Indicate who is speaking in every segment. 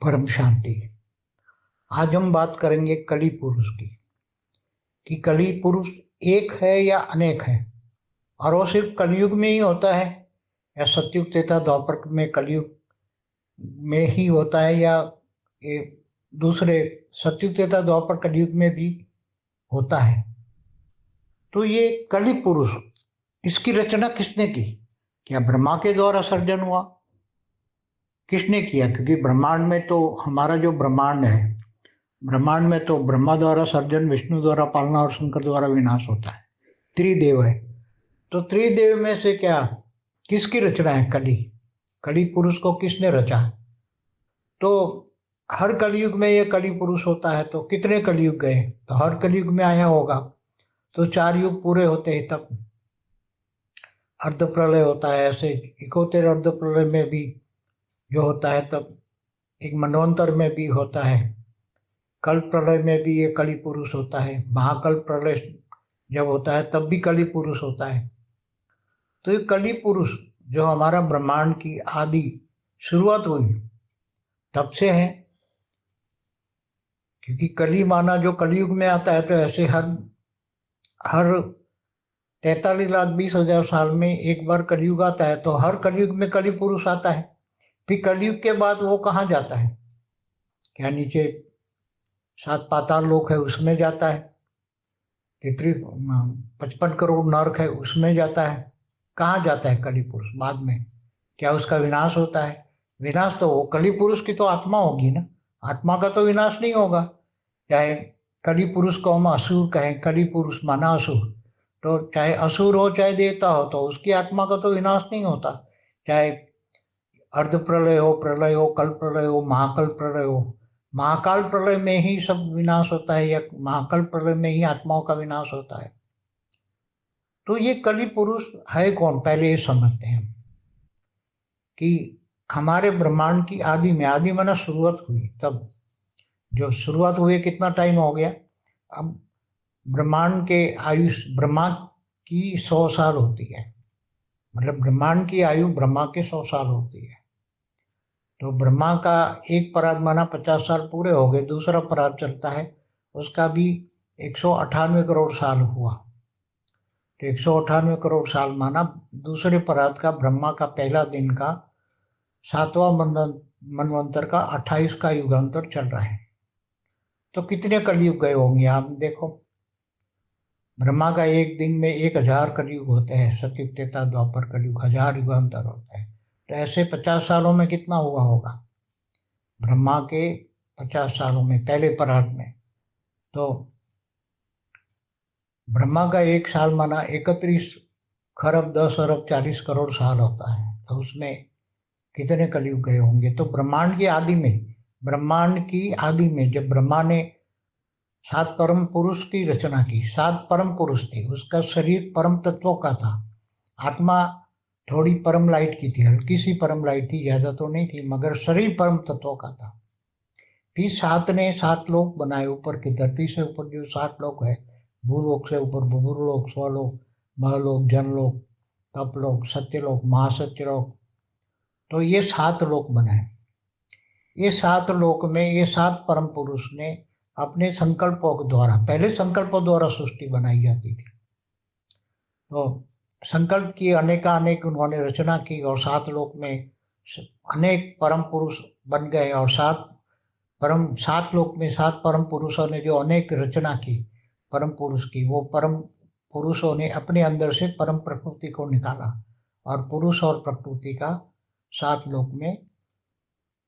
Speaker 1: परम शांति। आज हम बात करेंगे कली पुरुष की, कि कली पुरुष एक है या अनेक है, और वो सिर्फ कलयुग में ही होता है या सतयुग त्रेता द्वापर में कलयुग में ही होता है, या ये दूसरे सतयुग त्रेता द्वापर कलयुग में भी होता है। तो ये कली पुरुष, इसकी रचना किसने की? क्या ब्रह्मा के द्वारा सर्जन हुआ? किसने किया? क्योंकि ब्रह्मांड में तो हमारा जो ब्रह्मांड है, ब्रह्मांड में तो ब्रह्मा द्वारा सर्जन, विष्णु द्वारा पालना और शंकर द्वारा विनाश होता है। त्रिदेव है। तो त्रिदेव में से क्या किसकी रचना है? कली। कली पुरुष को किसने रचा? तो हर कलयुग में ये कली पुरुष होता है। तो कितने कलयुग गए? तो हर कलयुग में आया होगा तो 4 युग पूरे होते हैं तब अर्ध प्रलय होता है। ऐसे इकोत्तर अर्ध प्रलय में भी जो होता है तब एक मनवंतर में भी होता है। कल्प प्रलय में भी ये कली पुरुष होता है। महाकल्प प्रलय जब होता है तब भी कली पुरुष होता है। तो ये कली पुरुष जो हमारा ब्रह्मांड की आदि शुरुआत हुई तब से है। क्योंकि कली माना जो कलयुग में आता है, तो ऐसे हर हर 43,20,000 साल में एक बार कलयुग आता है। तो हर कलयुग में कली पुरुष आता है। फिर कलयुग के बाद वो कहाँ जाता है? क्या नीचे 7 पाताल लोक है उसमें जाता है? 55 करोड़ नर्क है उसमें जाता है? कहाँ जाता है कली पुरुष बाद में? क्या उसका विनाश होता है? विनाश तो वो कली पुरुष की तो आत्मा होगी ना, आत्मा का तो विनाश नहीं होगा। चाहे कली पुरुष को हम असुर कहें, कली पुरुष माना असुर, तो चाहे असुर हो चाहे देवता हो तो उसकी आत्मा का तो विनाश नहीं होता। चाहे अर्ध प्रलय हो, प्रलय हो, कल्प प्रलय हो, महाकल प्रलय हो, महाकाल प्रलय में ही सब विनाश होता है, या महाकल प्रलय में ही आत्माओं का विनाश होता है। तो ये कली पुरुष है कौन? पहले ये समझते हैं कि हमारे ब्रह्मांड की आदि में, आदि माना शुरुआत हुई तब, जो शुरुआत हुई कितना टाइम हो गया? अब ब्रह्मांड के आयुष ब्रह्मा की 100 साल होती है। मतलब ब्रह्मांड की आयु ब्रह्मा के 100 साल होती है। तो ब्रह्मा का एक पराग माना 50 साल पूरे हो गए, दूसरा पराग चलता है उसका भी 198 करोड़ साल हुआ। तो 198 करोड़ साल माना दूसरे पराग का, ब्रह्मा का पहला दिन का 7वां मनवंतर का 28 का युगांतर चल रहा है। तो कितने कलयुग गए होंगे आप देखो। ब्रह्मा का एक दिन में 1000 कलयुग होते हैं। सतयुग त्रेता द्वापर कलयुग 1000 युगांतर होता है। तो ऐसे 50 सालों में कितना हुआ होगा? ब्रह्मा के 50 सालों में, पहले पराग में। तो ब्रह्मा का एक साल माना 31 खरब 10 अरब 40 करोड़ साल होता है। तो उसमें कितने कलयुग गए होंगे? तो ब्रह्मांड की आदि में, ब्रह्मांड की आदि में जब ब्रह्मा ने 7 परम पुरुष की रचना की, 7 परम पुरुष थे, उसका शरीर परम तत्वों का था, आत्मा थोड़ी परम लाइट की थी, हल्की सी परम लाइट थी, ज्यादा तो नहीं थी, मगर शरीर परम तत्वों का था। फिर 7 ने 7 लोक बनाए ऊपर की धरती से ऊपर, जो 7 लोक है, भूलोक से ऊपर भूलोक, स्वलोक, महलोक, जनलोक, तपलोक, सत्यलोक, महासत्यलोक। तो ये 7 लोक बनाए। ये 7 लोक में ये 7 परम पुरुष ने अपने संकल्पों के द्वारा, पहले संकल्पों द्वारा सृष्टि बनाई जाती थी। तो संकल्प की अनेकानेक उन्होंने रचना की, और 7 लोक में अनेक परम पुरुष बन गए। और 7 लोक में 7 परम पुरुषों ने जो अनेक रचना की परम पुरुष की, वो परम पुरुषों ने अपने अंदर से परम प्रकृति को निकाला, और पुरुष और प्रकृति का 7 लोक में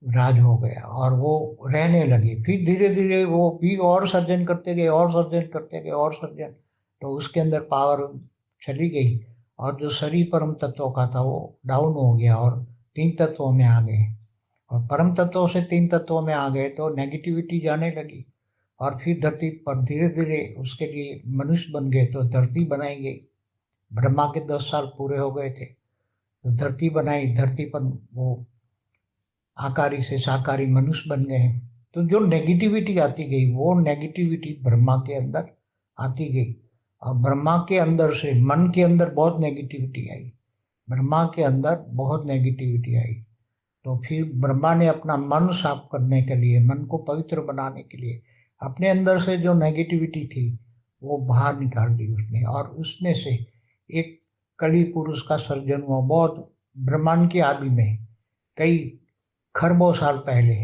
Speaker 1: राज हो गया, और वो रहने लगे। फिर धीरे धीरे वो भी और सर्जन करते गए, और सर्जन करते गए, और सर्जन। तो उसके अंदर पावर चली गई, और जो शरीर परम तत्वों का था वो डाउन हो गया, और 3 तत्वों में आ गए। और परम तत्वों से 3 तत्वों में आ गए तो नेगेटिविटी जाने लगी। और फिर धरती पर धीरे धीरे उसके लिए मनुष्य बन गए, तो धरती बनाई गई। ब्रह्मा के 10 साल पूरे हो गए थे तो धरती बनाई। धरती पर वो आकारी से साकारी मनुष्य बन गए। तो जो नेगेटिविटी आती गई, वो नेगेटिविटी ब्रह्मा के अंदर आती गई, और ब्रह्मा के अंदर से मन के अंदर बहुत नेगेटिविटी आई। ब्रह्मा के अंदर बहुत नेगेटिविटी आई। तो फिर ब्रह्मा ने अपना मन साफ करने के लिए, मन को पवित्र बनाने के लिए, अपने अंदर से जो नेगेटिविटी थी वो बाहर निकाल दी उसने, और उसमें से एक कली पुरुष का सर्जन हुआ। बहुत ब्रह्मांड की आदि में, कई खरबों साल पहले,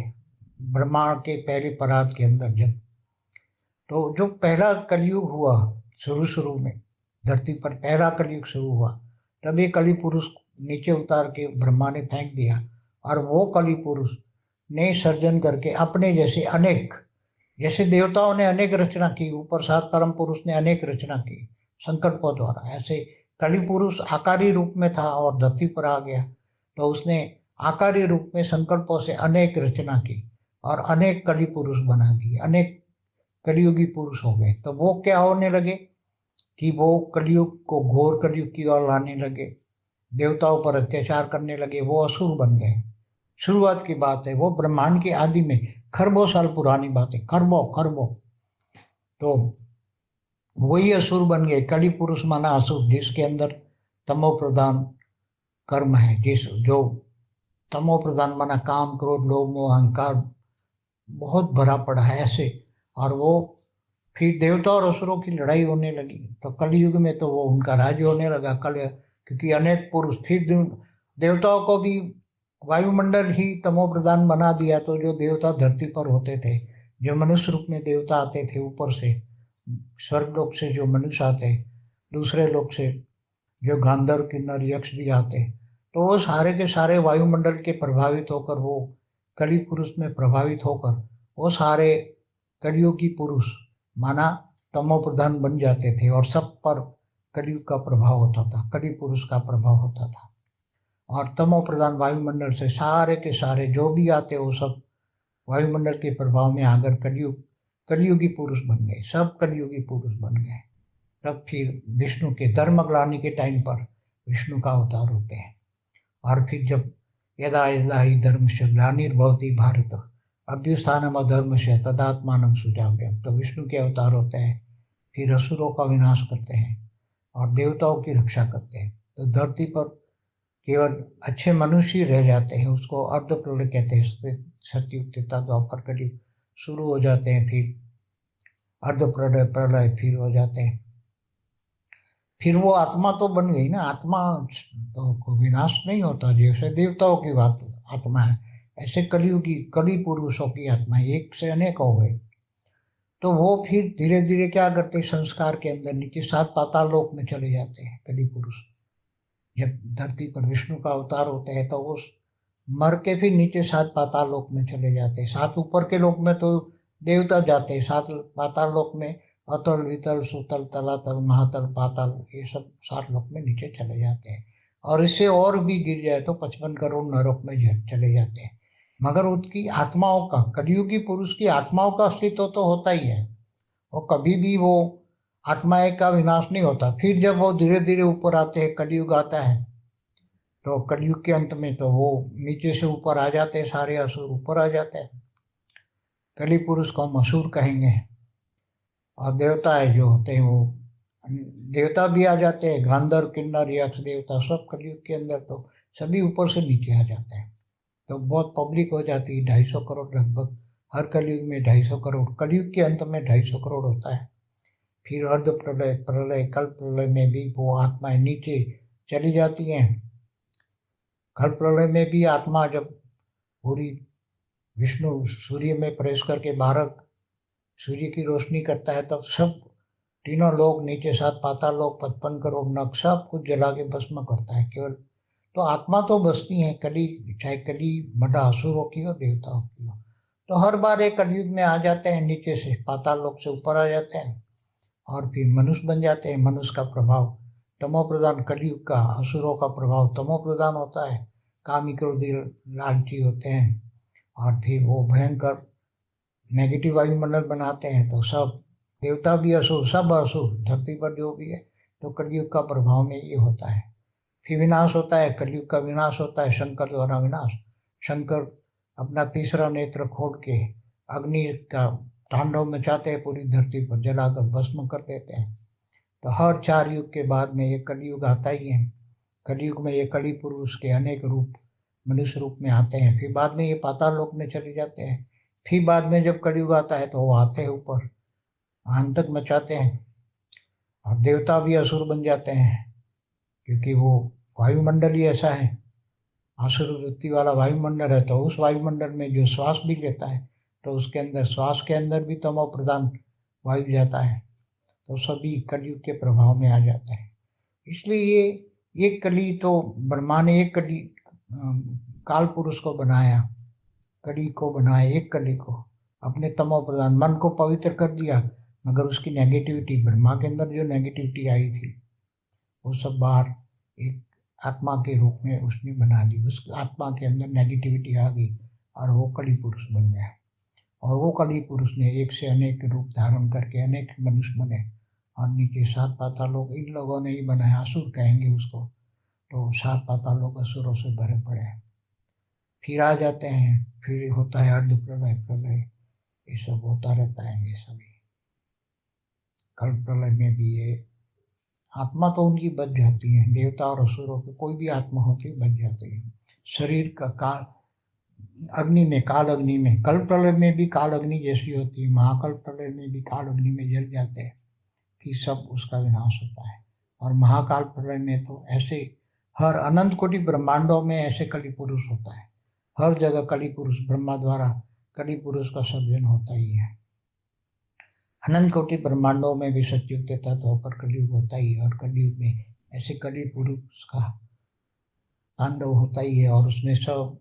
Speaker 1: ब्रह्मांड के पहले परात के अंदर, जब तो जो पहला कलयुग हुआ, शुरू शुरू में धरती पर पहला कलयुग शुरू हुआ, तब ये कली पुरुष नीचे उतार के ब्रह्मा ने फेंक दिया, और वो कली पुरुष ने सर्जन करके अपने जैसे अनेक, जैसे देवताओं ने अनेक रचना की, ऊपर सात परम पुरुष ने अनेक रचना की संकल्पों द्वारा, ऐसे कली पुरुष आकारी रूप में था और धरती पर आ गया, तो उसने आकारी रूप में संकल्पों से अनेक रचना की और अनेक कली पुरुष बना दिए, अनेक कलियुगी पुरुष हो गए। तो वो क्या होने लगे कि वो कलयुग को घोर कलयुग की ओर लाने लगे, देवताओं पर अत्याचार करने लगे, वो असुर बन गए। शुरुआत की बात है, वो ब्रह्मांड की आदि में, खरबों साल पुरानी बात है, खरबों खरबों। तो वही असुर बन गए। कली पुरुष माना असुर, जिसके अंदर तमो प्रधान कर्म है, जिस जो तमो प्रधान माना काम क्रोध लोभ मोह अहंकार बहुत भरा पड़ा है ऐसे। और वो फिर देवता और असुरों की लड़ाई होने लगी, तो कलयुग में तो वो उनका राज्य होने लगा कल, क्योंकि अनेक पुरुष, फिर देवताओं को भी वायुमंडल ही तमो प्रधान बना दिया। तो जो देवता धरती पर होते थे, जो मनुष्य रूप में देवता आते थे ऊपर से, स्वर्ग लोक से जो मनुष्य आते, दूसरे लोक से जो गांधर्व किन्नर यक्ष भी आते, तो वो सारे के सारे वायुमंडल के प्रभावित होकर, वो कली पुरुष में प्रभावित होकर, वो सारे कलियुगी पुरुष माना तमो प्रधान बन जाते थे, और सब पर कलयुग का प्रभाव होता था, कली पुरुष का प्रभाव होता था। और तमो प्रधान वायुमंडल से सारे के सारे जो भी आते, वो सब वायुमंडल के प्रभाव में आकर कलियुगी पुरुष बन गए, सब कलियुगी पुरुष बन गए। तब फिर विष्णु के धर्म ग्लानि के टाइम पर विष्णु का अवतार होते हैं। और फिर जब यदा यदा ही धर्म से ग्लानिर्भवति भारत अभ्युत्थानम अधर्मस्य तदात्मानं सृजाम्यहम्, तो विष्णु के अवतार होते हैं, फिर असुरों का विनाश करते हैं और देवताओं की रक्षा करते हैं। तो धरती पर केवल अच्छे मनुष्य ही रह जाते हैं, उसको अर्ध प्रलय कहते हैं। सतयुग त्रेता द्वापर कलयुग शुरू हो जाते हैं, फिर अर्ध प्रलय प्रलय फिर हो जाते हैं। फिर वो आत्मा तो बन गई ना, आत्मा तो को विनाश नहीं होता, जैसे देवताओं की बात आत्मा है, ऐसे कलियुगी कली पुरुषों की आत्मा एक से अनेक हो गए। तो वो फिर धीरे धीरे क्या करते, संस्कार के अंदर नीचे सात पाताल लोक में चले जाते हैं कली पुरुष। जब धरती पर विष्णु का अवतार होते हैं तो वो मर के फिर नीचे सात पाताल लोक में चले जाते हैं। सात ऊपर के लोक में तो देवता जाते हैं, सात पाताल लोक में अतल वितल सुतल तलातल महातल पाताल, ये सब सात लोक में नीचे चले जाते हैं। और इससे और भी गिर जाए तो 55 करोड़ नरक में चले जाते हैं। मगर उसकी आत्माओं का, कलियुगी पुरुष की आत्माओं का अस्तित्व तो होता ही है, वो कभी भी वो आत्माएं का विनाश नहीं होता। फिर जब वो धीरे धीरे ऊपर आते हैं, कलयुग आता है, तो कलयुग के अंत में तो वो नीचे से ऊपर आ जाते हैं, सारे असुर ऊपर आ जाते हैं। कली पुरुष को हम असुर कहेंगे। और देवता है जो होते हैं वो देवता भी आ जाते हैं, गांधर्व किन्नर यक्ष देवता सब कलयुग के अंदर तो सभी ऊपर से नीचे आ जाते हैं। तो बहुत पब्लिक हो जाती है, 250 करोड़ लगभग, हर कलयुग में 250 करोड़, कलयुग के अंत में 250 करोड़ होता है। फिर अर्ध प्रलय प्रलय कल्प प्रलय में भी वो आत्माएं नीचे चली जाती हैं। कल्प प्रलय में भी आत्मा जब पूरी विष्णु सूर्य में प्रवेश करके 12 सूर्य की रोशनी करता है, तब सब तीनों लोग नीचे सात पाताल लोग 55 करोड़ नग सब कुछ जला के भस्म करता है केवल। तो आत्मा तो बसती है कली, चाहे कली बड़ा असुरों की हो देवताओं की हो। तो हर बार एक कलयुग में आ जाते हैं, नीचे से पाताल लोक से ऊपर आ जाते हैं और फिर मनुष्य बन जाते हैं। मनुष्य का प्रभाव तमो प्रधान, कलयुग का असुरों का प्रभाव तमो प्रधान होता है, कामी क्रोधी लालची होते हैं, और फिर वो भयंकर नेगेटिव वायुमंडल बनाते हैं। तो सब देवता भी असुर, सब असुर धरती पर जो भी है, तो कलयुग का प्रभाव में ये होता है। फिर विनाश होता है, कलयुग का विनाश होता है, शंकर द्वारा विनाश। शंकर अपना तीसरा नेत्र खोल के अग्नि का तांडव मचाते हैं, पूरी धरती पर जलाकर भस्म कर देते हैं। तो हर 4 युग के बाद में ये कलयुग आता ही है। कलयुग में ये कली पुरुष के अनेक रूप मनुष्य रूप में आते हैं, फिर बाद में ये पाताल लोक में चले जाते हैं, फिर बाद में जब कलयुग आता है तो वो आते हैं ऊपर, आतंक मचाते हैं, और देवता भी असुर बन जाते हैं, क्योंकि वो वायुमंडल ही ऐसा है, असुर वृत्ति वाला वायुमंडल है। तो उस वायुमंडल में जो श्वास भी लेता है तो उसके अंदर, श्वास के अंदर भी तमो प्रधान वायु जाता है, तो सभी कलयुग के प्रभाव में आ जाता है। इसलिए ये कली तो ब्रह्मा ने एक कली काल पुरुष को बनाया, कली को बनाया, एक कली को अपने तमो प्रधान मन को पवित्र कर दिया, मगर उसकी नेगेटिविटी, ब्रह्मा के अंदर जो नेगेटिविटी आई थी वो सब बाहर एक आत्मा के रूप में उसने बना दी, उस आत्मा के अंदर नेगेटिविटी आ गई और वो कली पुरुष बन गया। और वो कली पुरुष ने एक से अनेक रूप धारण करके अनेक मनुष्य बने, और नीचे 7 पाताल लोग इन लोगों ने ही बनाया, असुर कहेंगे उसको। तो 7 पाताल लोग असुरों से भरे पड़े हैं, फिर आ जाते हैं, फिर होता है अर्ध प्रलय, प्रलय, ये सब होता रहता है। ये सभी कल प्रलय में भी ये आत्मा तो उनकी बच जाती है, देवता और असुरों की कोई भी आत्मा होती है बच जाती है। शरीर का काल अग्नि में, काल अग्नि में, कल प्रलय में भी काल अग्नि जैसी होती है, महाकल प्रलय में भी काल अग्नि में जल जाते हैं, फिर सब उसका विनाश होता है। और महाकाल प्रलय में तो ऐसे हर अनंत कोटि ब्रह्मांडों में ऐसे कली पुरुष होता है, हर जगह कली पुरुष, ब्रह्मा द्वारा कली पुरुष का सर्जन होता ही है। अनंत कोटि ब्रह्मांडों में भी सत्युग के तत्व होकर कलयुग होता ही है, और कलयुग में ऐसे कली पुरुष का तांडव होता ही है, और उसमें सब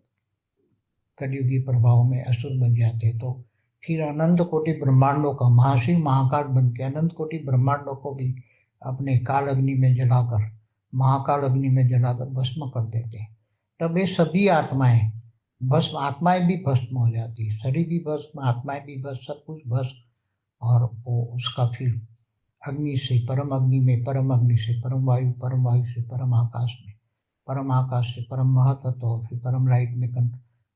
Speaker 1: कलयुगी प्रभाव में असुर बन जाते। तो फिर अनंत कोटि ब्रह्मांडों का महाशिव महाकाल बन के अनंत कोटि ब्रह्मांडों को भी अपने काल अग्नि में जलाकर, महाकाल अग्नि में जलाकर भस्म कर देते। तब ये सभी आत्माएं भस्म, आत्माएं भी भस्म हो जाती है, शरीर भी भस्म, आत्माएं भी भस्म, सब कुछ भस्म। और वो उसका फिर अग्नि से परम अग्नि में, परम अग्नि से परम वायु, परम वायु से परम आकाश में, परम आकाश से परम महातत्व, फिर परम लाइट में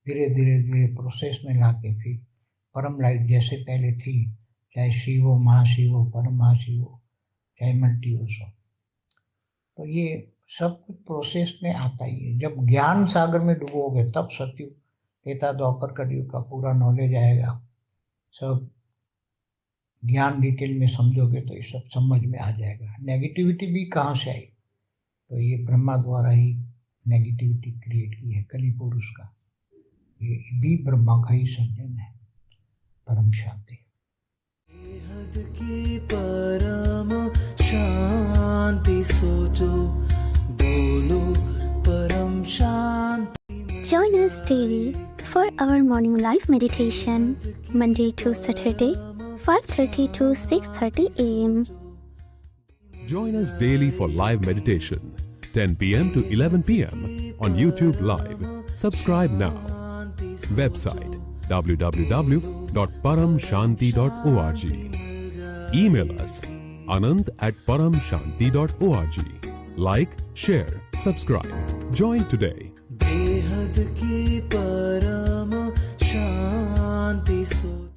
Speaker 1: धीरे धीरे धीरे प्रोसेस में लाके फिर परम लाइट जैसे पहले थी, चाहे शिव हो, महाशिव हो, परम महाशिव हो, चाहे मल्टीवर्स हो। तो ये सब कुछ प्रोसेस में आता ही है। जब ज्ञान सागर में डूबोगे तब सत्युग, त्रेता, द्वापर, कलयुग का पूरा नॉलेज आएगा। सब ज्ञान डिटेल में समझोगे तो ये सब समझ में आ जाएगा। नेगेटिविटी भी कहाँ से आई, तो ये ब्रह्मा द्वारा ही नेगेटिविटी क्रिएट की है कली पुरुष का, ये भी ब्रह्मा का ही सर्जन है। परम शांति।
Speaker 2: बेहद की परम शांति सोचो, बोलो परम शांति।
Speaker 3: Join us daily for our morning live meditation, Monday to Saturday, 5:30 to 6:30 a.m.
Speaker 4: Join us daily for live meditation, 10 p.m. to 11 p.m. on YouTube Live. Subscribe now. Website www.paramshanti.org. Email us anant@paramshanti.org. Like, share, subscribe. Join today.
Speaker 2: बेहद की परम शांति सोचो।